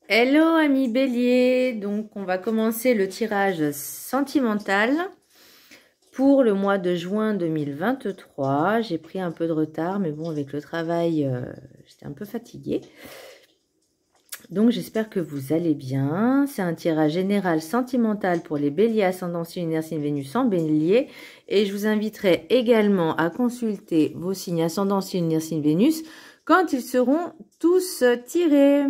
Hello amis Bélier, donc on va commencer le tirage sentimental pour le mois de juin 2023. J'ai pris un peu de retard, mais bon, avec le travail, j'étais un peu fatiguée. Donc j'espère que vous allez bien. C'est un tirage général sentimental pour les Béliers ascendant signe lunaire signe Vénus en Bélier. Et je vous inviterai également à consulter vos signes ascendant signe lunaire signe Vénus quand ils seront tous tirés.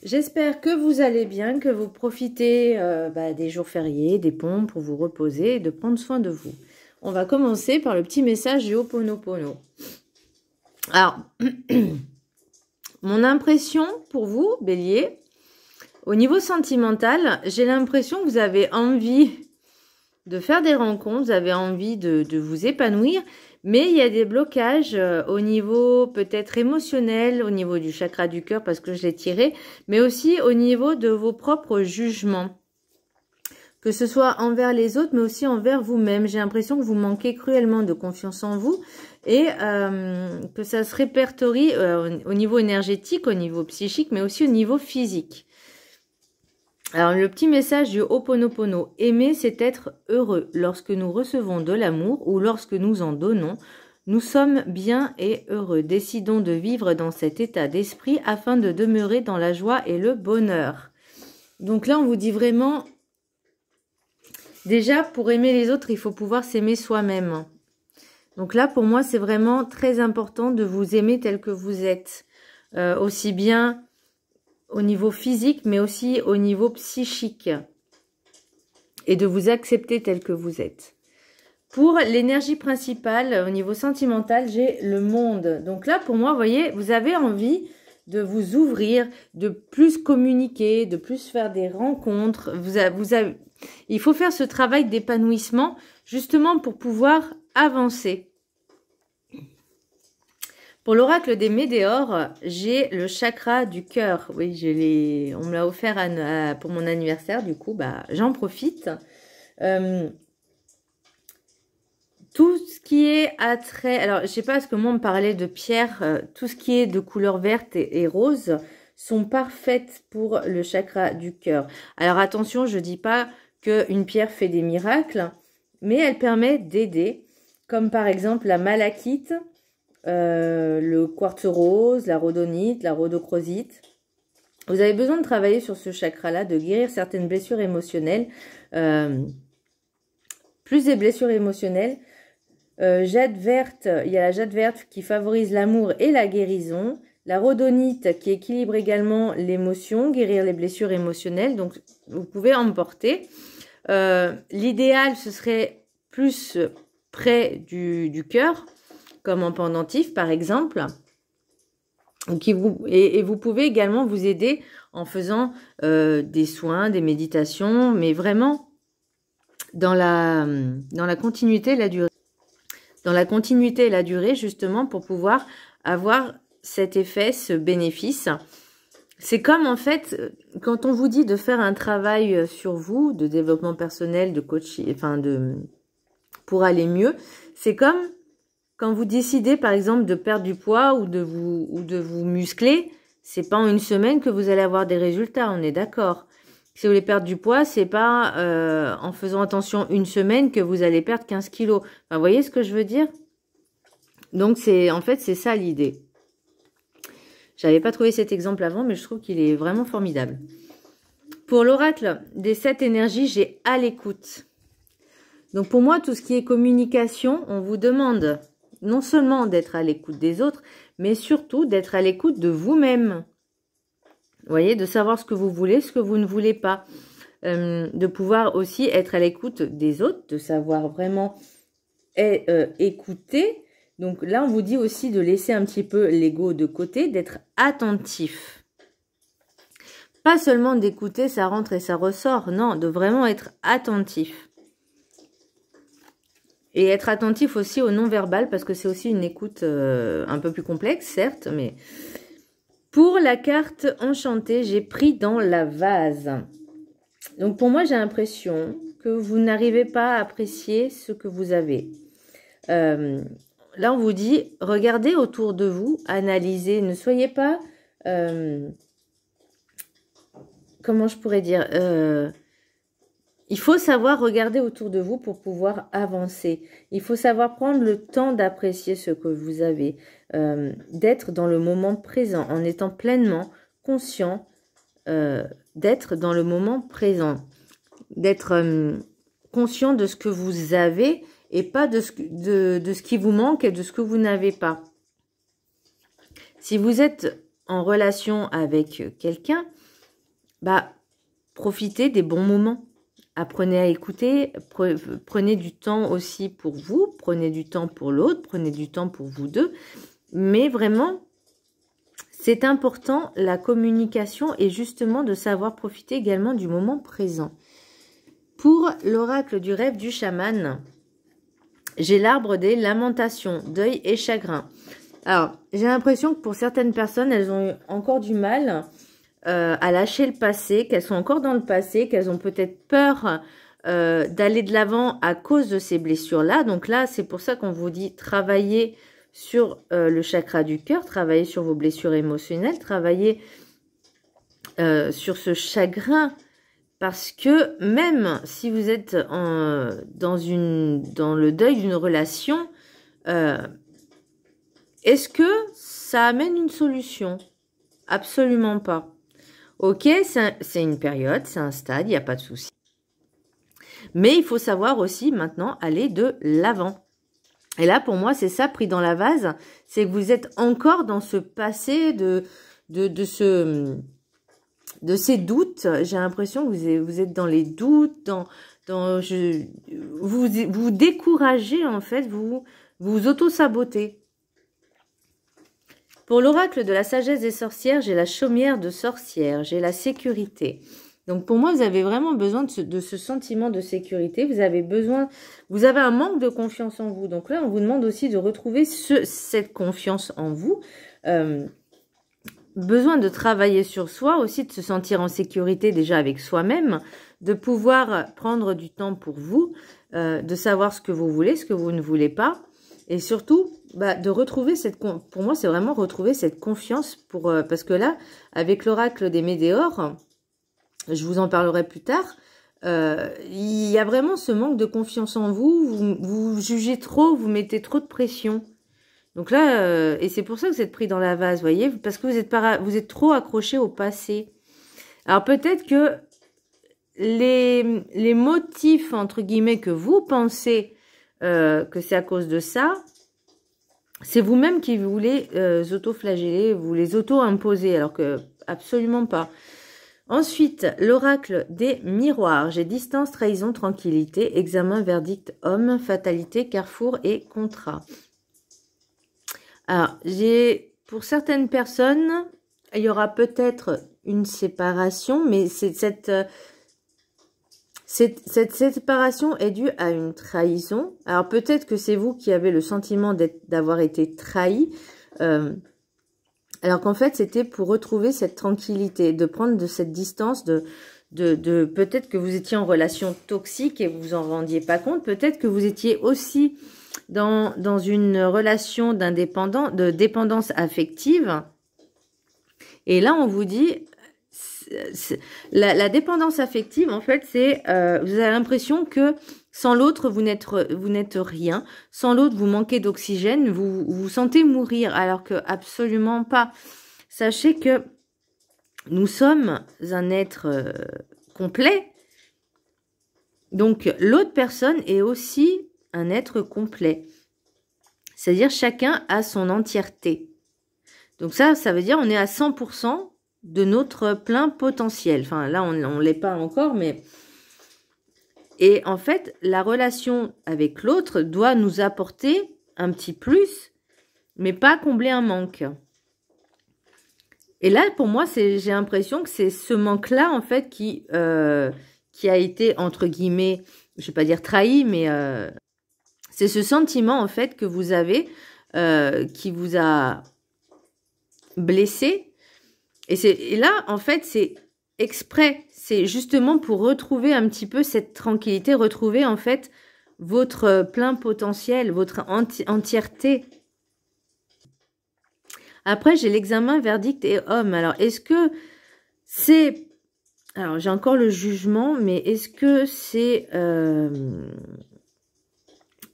J'espère que vous allez bien, que vous profitez des jours fériés, des ponts pour vous reposer et de prendre soin de vous. On va commencer par le petit message du Ho'oponopono. Alors, mon impression pour vous, Bélier, au niveau sentimental, j'ai l'impression que vous avez envie de faire des rencontres, vous avez envie de vous épanouir, mais il y a des blocages au niveau peut-être émotionnel, au niveau du chakra du cœur parce que je l'ai tiré, mais aussi au niveau de vos propres jugements. Que ce soit envers les autres, mais aussi envers vous-même. J'ai l'impression que vous manquez cruellement de confiance en vous et que ça se répertorie au niveau énergétique, au niveau psychique, mais aussi au niveau physique. Alors, le petit message du Ho'oponopono, aimer, c'est être heureux. Lorsque nous recevons de l'amour ou lorsque nous en donnons, nous sommes bien et heureux. Décidons de vivre dans cet état d'esprit afin de demeurer dans la joie et le bonheur. Donc là, on vous dit vraiment, déjà, pour aimer les autres, il faut pouvoir s'aimer soi-même. Donc là, pour moi, c'est vraiment très important de vous aimer tel que vous êtes. Aussi bien au niveau physique, mais aussi au niveau psychique. Et de vous accepter tel que vous êtes. Pour l'énergie principale, au niveau sentimental, j'ai le monde. Donc là, pour moi, vous voyez, vous avez envie de vous ouvrir, de plus communiquer, de plus faire des rencontres. Il faut faire ce travail d'épanouissement, justement pour pouvoir avancer. Pour l'oracle des Médéors, j'ai le chakra du cœur. Oui, on me l'a offert pour mon anniversaire, du coup, j'en profite. Tout ce qui est attrait, alors je sais pas, parce que moi on me parlait de pierre, tout ce qui est de couleur verte et rose sont parfaites pour le chakra du cœur. Alors attention, je dis pas qu'une pierre fait des miracles, mais elle permet d'aider, comme par exemple la malachite, le quartz rose, la rhodonite, la rhodochrosite. Vous avez besoin de travailler sur ce chakra-là, de guérir certaines blessures émotionnelles, plus des blessures émotionnelles. Jade verte, il y a la jade verte qui favorise l'amour et la guérison. La rhodonite qui équilibre également l'émotion, guérir les blessures émotionnelles. Donc, vous pouvez en porter. L'idéal, ce serait plus près du cœur, comme en pendentif par exemple. Et vous pouvez également vous aider en faisant des soins, des méditations, mais vraiment dans la continuité et la durée. Dans la continuité et la durée, justement, pour pouvoir avoir cet effet, ce bénéfice. C'est comme, en fait, quand on vous dit de faire un travail sur vous, de développement personnel, de coaching, pour aller mieux, c'est comme quand vous décidez, par exemple, de perdre du poids ou de vous muscler, c'est pas en une semaine que vous allez avoir des résultats, on est d'accord. Si vous voulez perdre du poids, c'est pas en faisant attention une semaine que vous allez perdre 15 kilos. Enfin, vous voyez ce que je veux dire? Donc, en fait, c'est ça l'idée. J'avais pas trouvé cet exemple avant, mais je trouve qu'il est vraiment formidable. Pour l'oracle des 7 énergies, j'ai à l'écoute. Donc, pour moi, tout ce qui est communication, on vous demande non seulement d'être à l'écoute des autres, mais surtout d'être à l'écoute de vous-même. Vous voyez, de savoir ce que vous voulez, ce que vous ne voulez pas. De pouvoir aussi être à l'écoute des autres, de savoir vraiment écouter. Donc là, on vous dit aussi de laisser un petit peu l'ego de côté, d'être attentif. Pas seulement d'écouter, ça rentre et ça ressort. Non, de vraiment être attentif. Et être attentif aussi au non-verbal, parce que c'est aussi une écoute un peu plus complexe, certes, mais... Pour la carte enchantée, j'ai pris dans la vase. Donc pour moi, j'ai l'impression que vous n'arrivez pas à apprécier ce que vous avez. Là, on vous dit, regardez autour de vous, analysez, ne soyez pas comment je pourrais dire, il faut savoir regarder autour de vous pour pouvoir avancer. Il faut savoir prendre le temps d'apprécier ce que vous avez, d'être dans le moment présent, en étant pleinement conscient d'être dans le moment présent, d'être conscient de ce que vous avez et pas de ce qui vous manque et de ce que vous n'avez pas. Si vous êtes en relation avec quelqu'un, bah, profitez des bons moments. Apprenez à écouter, prenez du temps aussi pour vous, prenez du temps pour l'autre, prenez du temps pour vous deux. Mais vraiment, c'est important la communication et justement de savoir profiter également du moment présent. Pour l'oracle du rêve du chaman, j'ai l'arbre des lamentations, deuil et chagrin. Alors, j'ai l'impression que pour certaines personnes, elles ont eu encore du mal à lâcher le passé, qu'elles sont encore dans le passé, qu'elles ont peut-être peur d'aller de l'avant à cause de ces blessures-là. Donc là, c'est pour ça qu'on vous dit travailler sur le chakra du cœur, travailler sur vos blessures émotionnelles, travailler sur ce chagrin. Parce que même si vous êtes dans le deuil d'une relation, est-ce que ça amène une solution? Absolument pas. Ok, c'est une période, c'est un stade, il n'y a pas de souci. Mais il faut savoir aussi maintenant aller de l'avant. Et là, pour moi, c'est ça pris dans la vase, c'est que vous êtes encore dans ce passé de ces doutes. J'ai l'impression que vous êtes dans les doutes, vous découragez en fait, vous auto-sabotez. Pour l'oracle de la sagesse des sorcières, j'ai la chaumière de sorcière, j'ai la sécurité. Donc pour moi, vous avez vraiment besoin de ce sentiment de sécurité. Vous avez un manque de confiance en vous. Donc là, on vous demande aussi de retrouver cette confiance en vous. Besoin de travailler sur soi, aussi de se sentir en sécurité déjà avec soi-même, de pouvoir prendre du temps pour vous, de savoir ce que vous voulez, ce que vous ne voulez pas. Et surtout, de retrouver pour moi, c'est vraiment retrouver cette confiance parce que là, avec l'oracle des météores, je vous en parlerai plus tard, il y a vraiment ce manque de confiance en vous, vous jugez trop, vous mettez trop de pression. Donc là, et c'est pour ça que vous êtes pris dans la vase, voyez, parce que vous êtes trop accroché au passé. Alors peut-être que les motifs, entre guillemets, que vous pensez que c'est à cause de ça, c'est vous-même qui voulez auto-flageller, vous les auto-imposer, alors que absolument pas. Ensuite, l'oracle des miroirs. J'ai distance, trahison, tranquillité, examen, verdict, homme, fatalité, carrefour et contrat. Alors, pour certaines personnes, il y aura peut-être une séparation, mais cette séparation est due à une trahison. Alors peut-être que c'est vous qui avez le sentiment d'avoir été trahi, alors qu'en fait c'était pour retrouver cette tranquillité, de prendre de cette distance, peut-être que vous étiez en relation toxique et vous vous en rendiez pas compte, peut-être que vous étiez aussi dans une relation de dépendance affective. Et là on vous dit... La dépendance affective, en fait, c'est vous avez l'impression que sans l'autre, vous n'êtes rien. Sans l'autre, vous manquez d'oxygène, vous vous sentez mourir, alors que absolument pas. Sachez que nous sommes un être complet. Donc, l'autre personne est aussi un être complet. C'est-à-dire, chacun a son entièreté. Donc ça veut dire on est à 100% de notre plein potentiel. Enfin, là, on ne l'est pas encore, mais... Et en fait, la relation avec l'autre doit nous apporter un petit plus, mais pas combler un manque. Et là, pour moi, j'ai l'impression que c'est ce manque-là, en fait, qui a été, entre guillemets, je ne vais pas dire trahi, mais c'est ce sentiment, en fait, que vous avez, qui vous a blessé. Et là, en fait, c'est exprès. C'est justement pour retrouver un petit peu cette tranquillité, retrouver en fait votre plein potentiel, votre entièreté. Après, j'ai l'examen, verdict et homme. Alors, est-ce que c'est Alors, j'ai encore le jugement, mais est-ce que c'est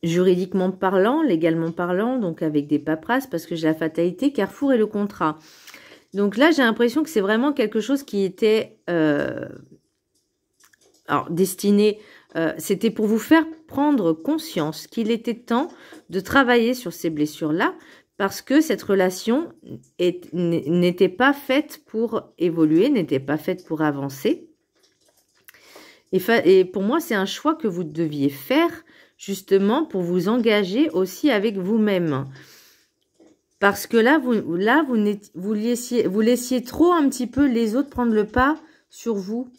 juridiquement parlant, légalement parlant, donc avec des paperasses, parce que j'ai la fatalité, Carrefour et le contrat. Donc là, j'ai l'impression que c'est vraiment quelque chose qui était alors destiné, c'était pour vous faire prendre conscience qu'il était temps de travailler sur ces blessures-là, parce que cette relation n'était pas faite pour évoluer, n'était pas faite pour avancer. Et pour moi, c'est un choix que vous deviez faire justement pour vous engager aussi avec vous-même. Parce que là, vous laissiez trop un petit peu les autres prendre le pas sur vous.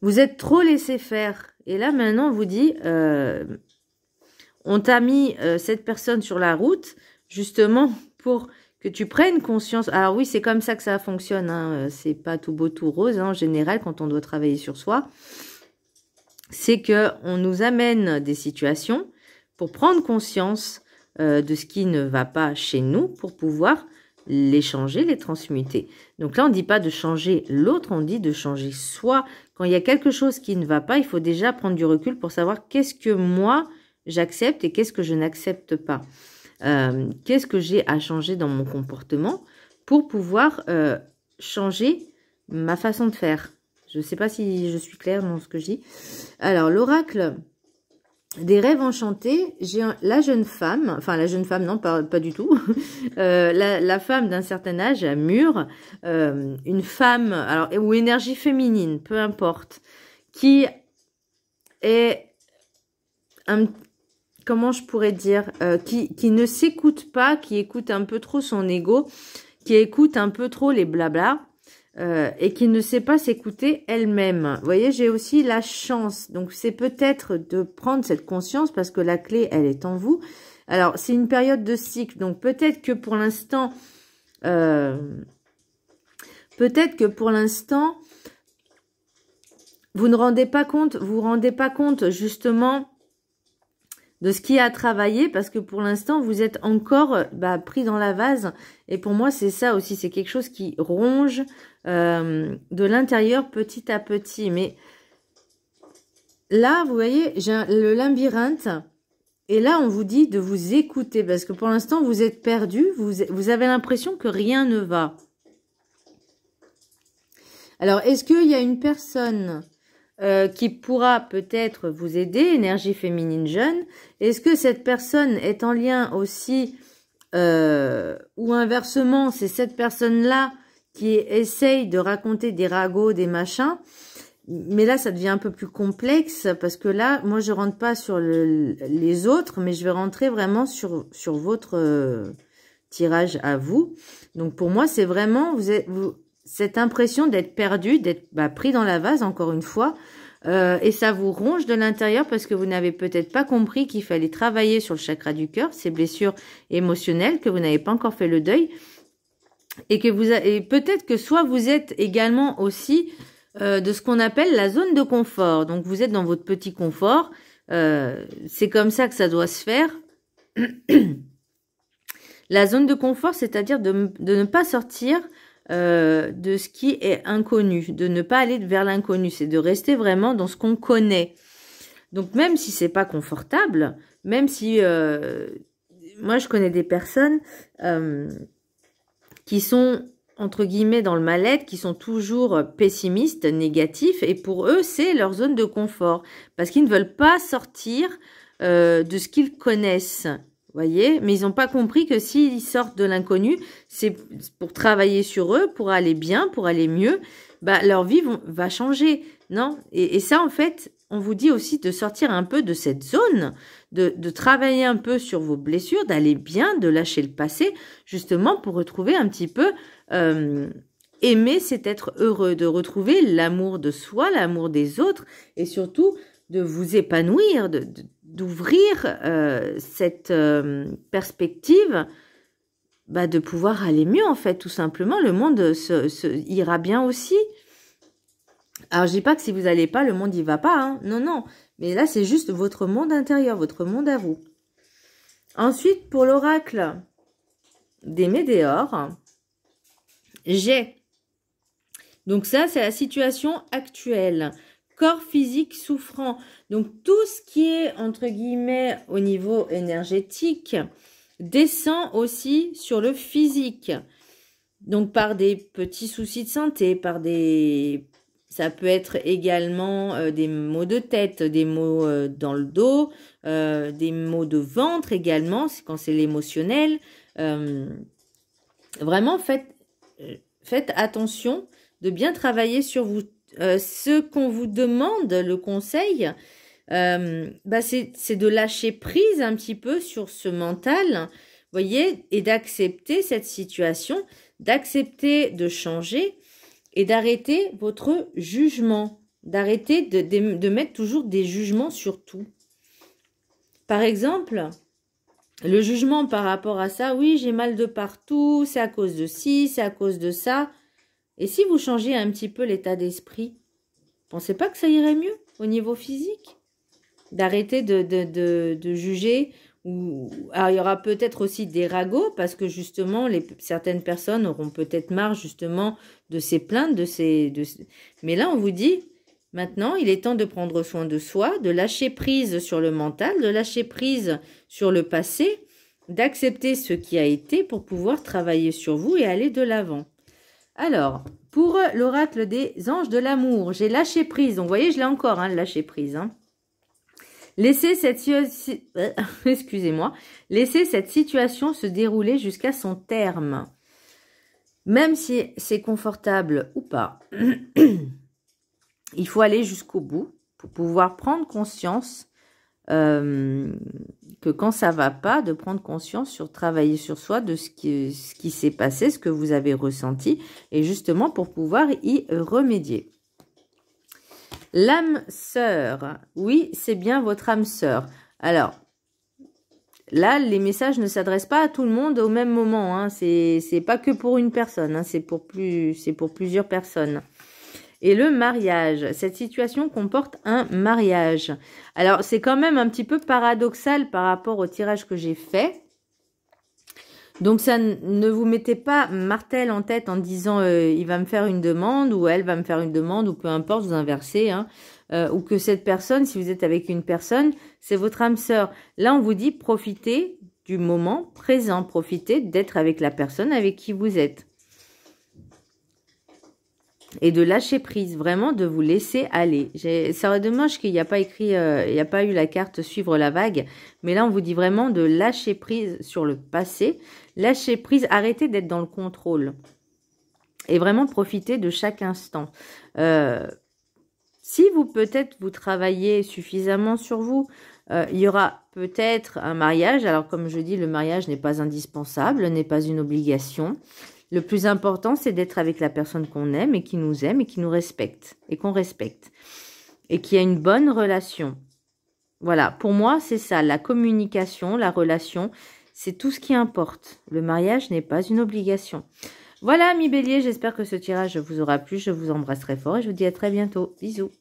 Vous êtes trop laissé faire. Et là, maintenant, on vous dit, on t'a mis cette personne sur la route, justement, pour que tu prennes conscience. Alors oui, c'est comme ça que ça fonctionne. Hein. C'est pas tout beau, tout rose, hein, en général, quand on doit travailler sur soi. C'est qu'on nous amène des situations pour prendre conscience de ce qui ne va pas chez nous, pour pouvoir les changer, les transmuter. Donc là, on ne dit pas de changer l'autre, on dit de changer soi. Quand il y a quelque chose qui ne va pas, il faut déjà prendre du recul pour savoir qu'est-ce que moi, j'accepte et qu'est-ce que je n'accepte pas. Qu'est-ce que j'ai à changer dans mon comportement pour pouvoir changer ma façon de faire. Je ne sais pas si je suis claire dans ce que je dis. Alors, l'oracle des rêves enchantés, j'ai la jeune femme, enfin la jeune femme, non, pas du tout, la femme d'un certain âge, mûre, une femme, alors ou énergie féminine, peu importe, qui est, comment je pourrais dire, qui ne s'écoute pas, qui écoute un peu trop son ego, qui écoute un peu trop les blabla, et qui ne sait pas s'écouter elle-même. Vous voyez, j'ai aussi la chance. Donc, c'est peut-être de prendre cette conscience parce que la clé, elle est en vous. Alors, c'est une période de cycle. Donc, peut-être que pour l'instant, vous ne rendez pas compte, vous rendez pas compte justement de ce qui a travaillé, parce que pour l'instant, vous êtes encore pris dans la vase. Et pour moi, c'est ça aussi, c'est quelque chose qui ronge de l'intérieur petit à petit. Mais là, vous voyez, j'ai le labyrinthe. Et là, on vous dit de vous écouter, parce que pour l'instant, vous êtes perdu, vous avez l'impression que rien ne va. Alors, est-ce qu'il y a une personne qui pourra peut-être vous aider, énergie féminine jeune? Est-ce que cette personne est en lien aussi, ou inversement, c'est cette personne-là qui essaye de raconter des ragots, des machins? Mais là, ça devient un peu plus complexe, parce que là, moi, je rentre pas sur les autres, mais je vais rentrer vraiment sur votre tirage à vous. Donc, pour moi, c'est vraiment cette impression d'être perdu, d'être pris dans la vase, encore une fois, et ça vous ronge de l'intérieur parce que vous n'avez peut-être pas compris qu'il fallait travailler sur le chakra du cœur, ces blessures émotionnelles, que vous n'avez pas encore fait le deuil, et que et peut-être que soit vous êtes également aussi de ce qu'on appelle la zone de confort. Donc vous êtes dans votre petit confort, c'est comme ça que ça doit se faire. La zone de confort, c'est-à-dire de ne pas sortir de ce qui est inconnu, de ne pas aller vers l'inconnu, c'est de rester vraiment dans ce qu'on connaît. Donc même si c'est pas confortable, même si moi je connais des personnes qui sont entre guillemets dans le mal-être, qui sont toujours pessimistes, négatifs, et pour eux c'est leur zone de confort parce qu'ils ne veulent pas sortir de ce qu'ils connaissent. Voyez, mais ils n'ont pas compris que s'ils sortent de l'inconnu, c'est pour travailler sur eux, pour aller bien, pour aller mieux, leur vie va changer, non? Et ça, en fait, on vous dit aussi de sortir un peu de cette zone, de travailler un peu sur vos blessures, d'aller bien, de lâcher le passé, justement pour retrouver un petit peu, aimer, c'est être heureux, de retrouver l'amour de soi, l'amour des autres, et surtout de vous épanouir, d'ouvrir cette perspective de pouvoir aller mieux, en fait, tout simplement. Le monde ira bien aussi. Alors, je dis pas que si vous n'allez pas, le monde y va pas, hein. Non, non. Mais là, c'est juste votre monde intérieur, votre monde à vous. Ensuite, pour l'oracle des météores, j'ai Donc ça, c'est la situation actuelle. Corps physique souffrant. Donc tout ce qui est, entre guillemets, au niveau énergétique, descend aussi sur le physique. Donc par des petits soucis de santé, ça peut être également des maux de tête, des maux dans le dos, des maux de ventre également, quand c'est l'émotionnel. Vraiment, faites attention de bien travailler sur vous. Ce qu'on vous demande, le conseil, c'est de lâcher prise un petit peu sur ce mental, voyez, et d'accepter cette situation, d'accepter de changer et d'arrêter votre jugement, d'arrêter de mettre toujours des jugements sur tout. Par exemple, le jugement par rapport à ça, oui, j'ai mal de partout, c'est à cause de ci, c'est à cause de ça. Et si vous changez un petit peu l'état d'esprit, pensez pas que ça irait mieux au niveau physique? D'arrêter de juger. Alors, il y aura peut-être aussi des ragots parce que justement, certaines personnes auront peut-être marre justement de ces plaintes, mais là, on vous dit, maintenant, il est temps de prendre soin de soi, de lâcher prise sur le mental, de lâcher prise sur le passé, d'accepter ce qui a été pour pouvoir travailler sur vous et aller de l'avant. Alors, pour l'oracle des anges de l'amour, j'ai lâché prise. Donc, vous voyez, je l'ai encore, lâché prise. Laissez cette Laissez cette situation se dérouler jusqu'à son terme. Même si c'est confortable ou pas, il faut aller jusqu'au bout pour pouvoir prendre conscience que quand ça va pas, de prendre conscience travailler sur soi de ce qui s'est passé, ce que vous avez ressenti, et justement pour pouvoir y remédier. L'âme sœur, oui, c'est bien votre âme sœur. Alors, là, les messages ne s'adressent pas à tout le monde au même moment. C'est pas que pour une personne, c'est pour plusieurs personnes. Et le mariage, cette situation comporte un mariage. Alors, c'est quand même un petit peu paradoxal par rapport au tirage que j'ai fait. Donc, ça ne vous mettez pas martel en tête en disant il va me faire une demande ou elle va me faire une demande ou peu importe, vous inversez. Ou que cette personne, si vous êtes avec une personne, c'est votre âme sœur. Là, on vous dit profitez du moment présent, profitez d'être avec la personne avec qui vous êtes. Et de lâcher prise, vraiment de vous laisser aller. Ça serait dommage qu'il n'y a pas écrit, il n'y a pas eu la carte suivre la vague. Mais là, on vous dit vraiment de lâcher prise sur le passé. Lâcher prise, arrêtez d'être dans le contrôle. Et vraiment profiter de chaque instant. Si vous travaillez suffisamment sur vous, il y aura peut-être un mariage. Alors comme je dis, le mariage n'est pas indispensable, n'est pas une obligation. Le plus important, c'est d'être avec la personne qu'on aime et qui nous respecte et qu'on respecte. Et qu'il y a une bonne relation. Voilà, pour moi, c'est ça, la communication, la relation, c'est tout ce qui importe. Le mariage n'est pas une obligation. Voilà, mes béliers, j'espère que ce tirage vous aura plu. Je vous embrasse très fort et je vous dis à très bientôt. Bisous.